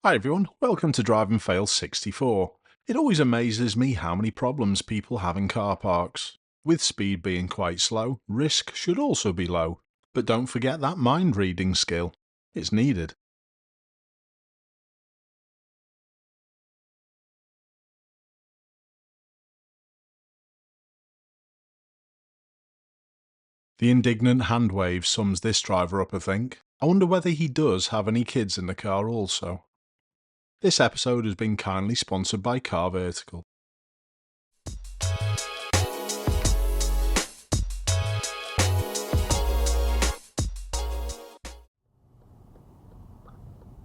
Hi everyone, welcome to Drive and Fail 64. It always amazes me how many problems people have in car parks. With speed being quite slow, risk should also be low. But don't forget that mind reading skill. It's needed. The indignant hand wave sums this driver up, I think. I wonder whether he does have any kids in the car also. This episode has been kindly sponsored by Car Vertical.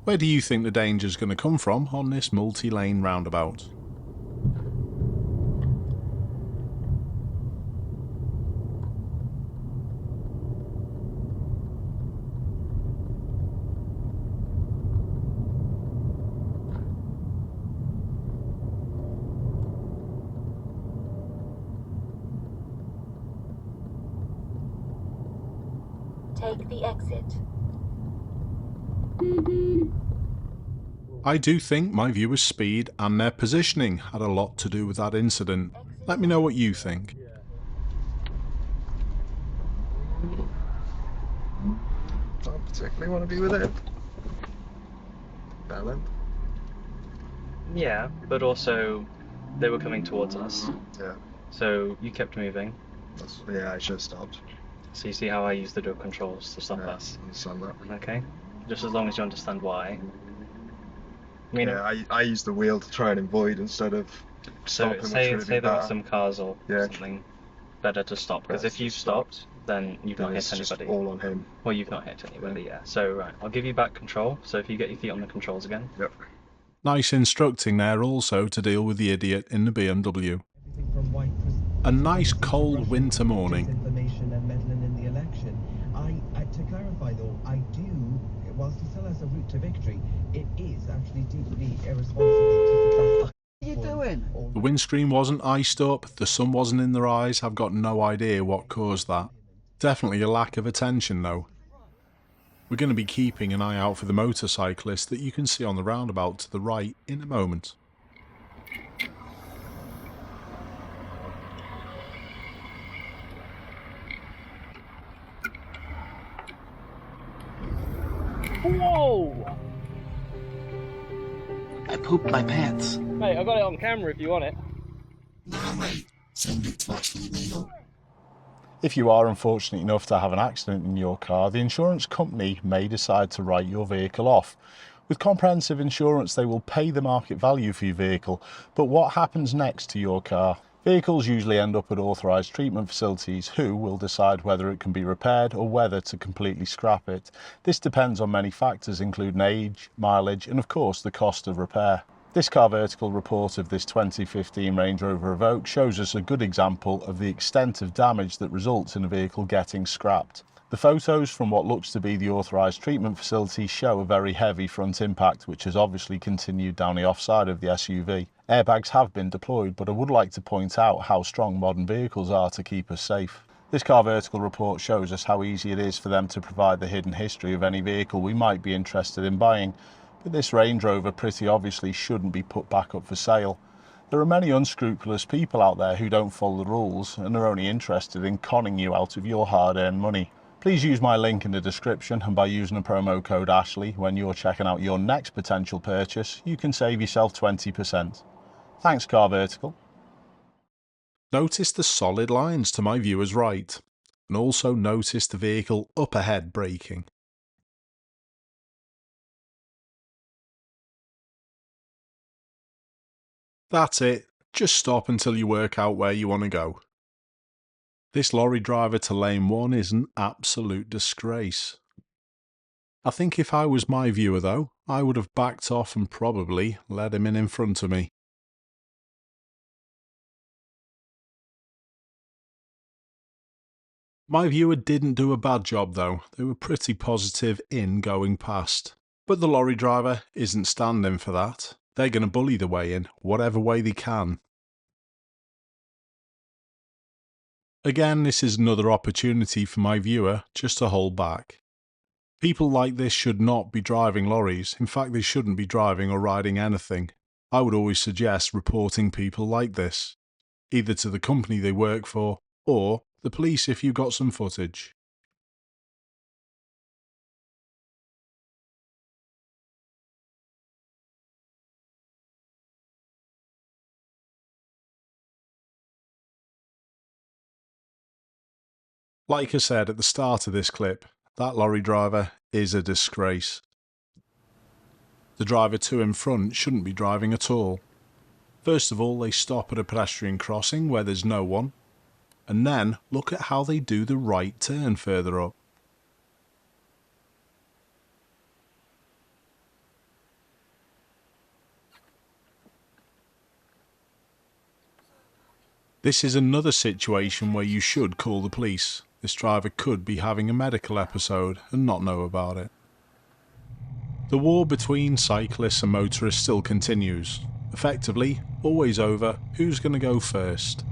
Where do you think the danger is going to come from on this multi-lane roundabout? Take the exit. I do think my viewers' speed and their positioning had a lot to do with that incident. Let me know what you think. Don't particularly want to be with it. Bellend. Yeah, but also they were coming towards us, Yeah. so you kept moving. Yeah, I should have stopped. So you see how I use the door controls to stop Yeah, us. understand that. Okay? Just as long as you understand why. I mean, Yeah, I use the wheel to try and avoid instead of so stopping. say which there really were bad. some cars or Yeah. something, better to stop, because Best if you to stop. stopped, then you've Then not it's hit just anybody. all on him. Well, you've not hit anybody, yeah. So, right, I'll give you back control, so if you get your feet on the controls again. Yep. Nice instructing there also to deal with the idiot in the BMW. A nice cold winter morning. Information and meddling in the election. To clarify though, I do, whilst he still has a route to victory, it is actually deeply irresponsible to. What are you doing? The windscreen wasn't iced up, the sun wasn't in their eyes, I've got no idea what caused that. Definitely a lack of attention though. We're going to be keeping an eye out for the motorcyclist that you can see on the roundabout to the right in a moment. Whoa! I pooped my pants. Mate, I got it on camera if you want it. If you are unfortunate enough to have an accident in your car, the insurance company may decide to write your vehicle off. With comprehensive insurance, they will pay the market value for your vehicle, but what happens next to your car? Vehicles usually end up at authorised treatment facilities who will decide whether it can be repaired or whether to completely scrap it. This depends on many factors including age, mileage and of course the cost of repair. This Car Vertical report of this 2015 Range Rover Evoque shows us a good example of the extent of damage that results in a vehicle getting scrapped. The photos from what looks to be the authorised treatment facility show a very heavy front impact which has obviously continued down the offside of the SUV. Airbags have been deployed, but I would like to point out how strong modern vehicles are to keep us safe. This Car Vertical report shows us how easy it is for them to provide the hidden history of any vehicle we might be interested in buying. But this Range Rover pretty obviously shouldn't be put back up for sale. There are many unscrupulous people out there who don't follow the rules and are only interested in conning you out of your hard-earned money. Please use my link in the description, and by using the promo code Ashley when you're checking out your next potential purchase, you can save yourself 20%. Thanks Car Vertical. Notice the solid lines to my viewer's right, and also notice the vehicle up ahead braking. That's it, just stop until you work out where you want to go. This lorry driver to lane 1 is an absolute disgrace. I think if I was my viewer though, I would have backed off and probably let him in front of me. My viewer didn't do a bad job though, they were pretty positive in going past. But the lorry driver isn't standing for that. They're going to bully the way in, whatever way they can. Again, this is another opportunity for my viewer just to hold back. People like this should not be driving lorries. In fact, they shouldn't be driving or riding anything. I would always suggest reporting people like this, either to the company they work for or the police if you've got some footage. Like I said at the start of this clip, that lorry driver is a disgrace. The driver two in front shouldn't be driving at all. First of all, they stop at a pedestrian crossing where there's no one, and then look at how they do the right turn further up. This is another situation where you should call the police. This driver could be having a medical episode and not know about it. The war between cyclists and motorists still continues. Effectively, always over who's going to go first.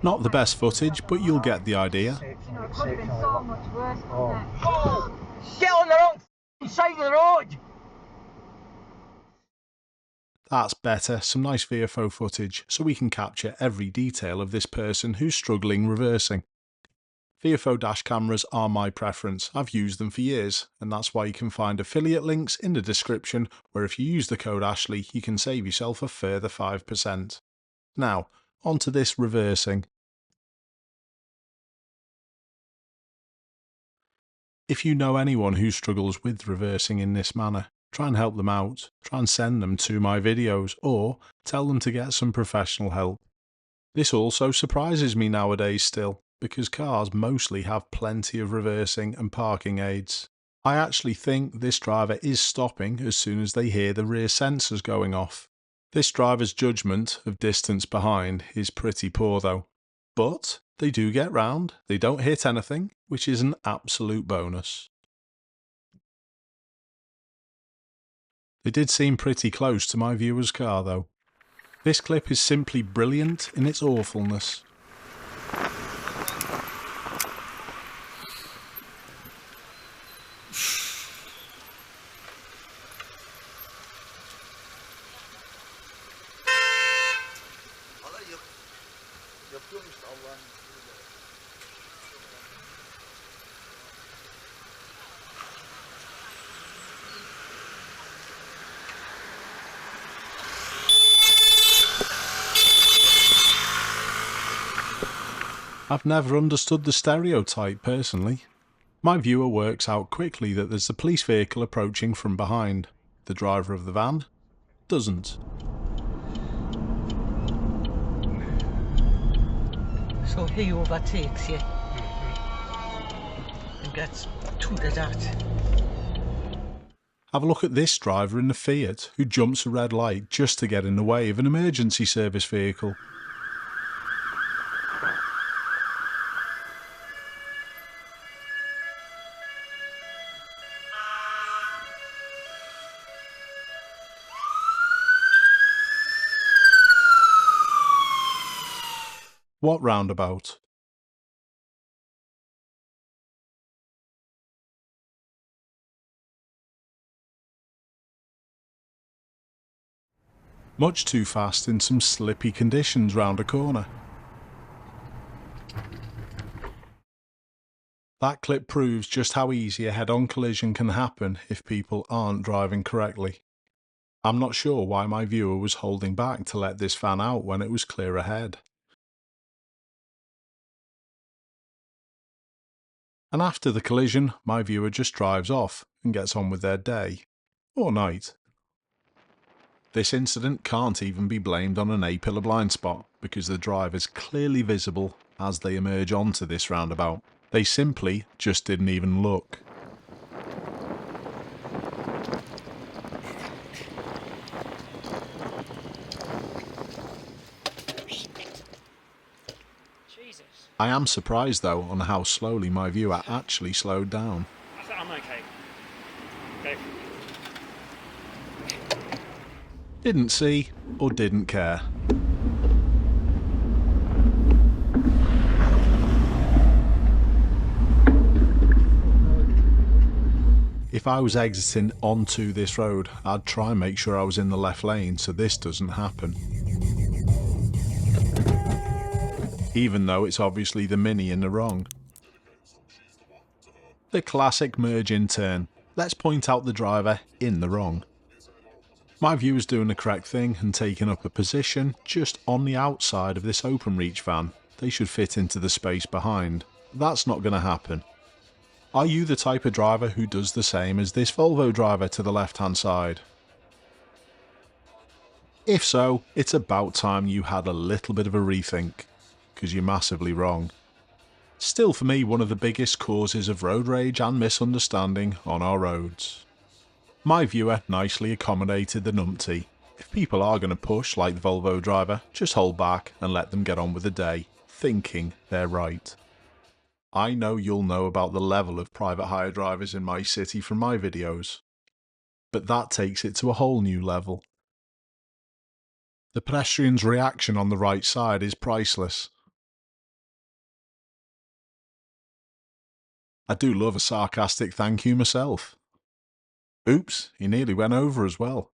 Not the best footage, but you'll get the idea. You know, it could have been so much worse, couldn't it? Get on the wrong side of the road! That's better, some nice VFO footage, so we can capture every detail of this person who's struggling reversing. VFO dash cameras are my preference. I've used them for years, and that's why you can find affiliate links in the description, where if you use the code Ashley, you can save yourself a further 5%. Now, onto this reversing. If you know anyone who struggles with reversing in this manner, try and help them out, try and send them to my videos, or tell them to get some professional help. This also surprises me nowadays still, because cars mostly have plenty of reversing and parking aids. I actually think this driver is stopping as soon as they hear the rear sensors going off. This driver's judgment of distance behind is pretty poor though. But they do get round, they don't hit anything, which is an absolute bonus. They did seem pretty close to my viewer's car though. This clip is simply brilliant in its awfulness. I've never understood the stereotype personally. My viewer works out quickly that there's a police vehicle approaching from behind. The driver of the van doesn't. So he overtakes you and gets tooted at. Have a look at this driver in the Fiat who jumps a red light just to get in the way of an emergency service vehicle. What roundabout? Much too fast in some slippy conditions round a corner. That clip proves just how easy a head-on collision can happen if people aren't driving correctly. I'm not sure why my viewer was holding back to let this van out when it was clear ahead. And after the collision, my viewer just drives off and gets on with their day. Or night. This incident can't even be blamed on an A-pillar blind spot, because the driver's clearly visible as they emerge onto this roundabout. They simply just didn't even look. I am surprised though on how slowly my viewer actually slowed down. I'm okay. Okay. Didn't see or didn't care. If I was exiting onto this road, I'd try and make sure I was in the left lane so this doesn't happen. Even though it's obviously the Mini in the wrong. The classic merge in turn. Let's point out the driver in the wrong. My viewer's doing the correct thing and taking up a position just on the outside of this open reach van. They should fit into the space behind. That's not going to happen. Are you the type of driver who does the same as this Volvo driver to the left hand side? If so, it's about time you had a little bit of a rethink, because you're massively wrong. Still for me one of the biggest causes of road rage and misunderstanding on our roads. My viewer nicely accommodated the numpty. If people are going to push like the Volvo driver, just hold back and let them get on with the day, thinking they're right. I know you'll know about the level of private hire drivers in my city from my videos, but that takes it to a whole new level. The pedestrian's reaction on the right side is priceless. I do love a sarcastic thank you myself. Oops, he nearly went over as well.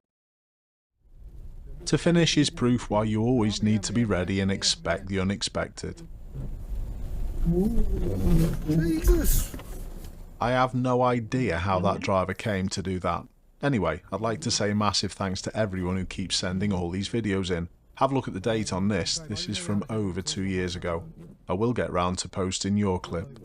To finish is proof why you always need to be ready and expect the unexpected. Jesus. I have no idea how that driver came to do that. Anyway, I'd like to say massive thanks to everyone who keeps sending all these videos in. Have a look at the date on this. This is from over 2 years ago. I will get round to posting your clip.